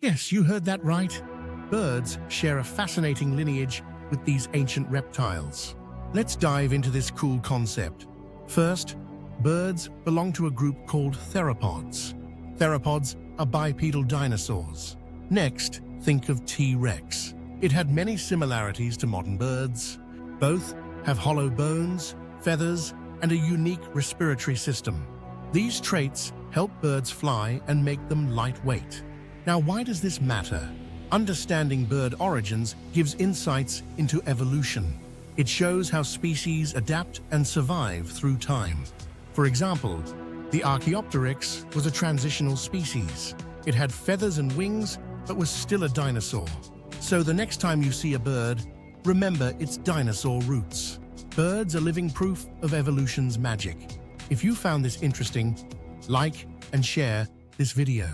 Yes, you heard that right. Birds share a fascinating lineage with these ancient reptiles. Let's dive into this cool concept. First, birds belong to a group called theropods. Theropods are bipedal dinosaurs. Next, think of T-Rex. It had many similarities to modern birds. Both have hollow bones, feathers, and a unique respiratory system. These traits help birds fly and make them lightweight. Now, why does this matter? Understanding bird origins gives insights into evolution. It shows how species adapt and survive through time. For example, the Archaeopteryx was a transitional species. It had feathers and wings, but was still a dinosaur. So the next time you see a bird, remember its dinosaur roots. Birds are living proof of evolution's magic. If you found this interesting, like and share this video.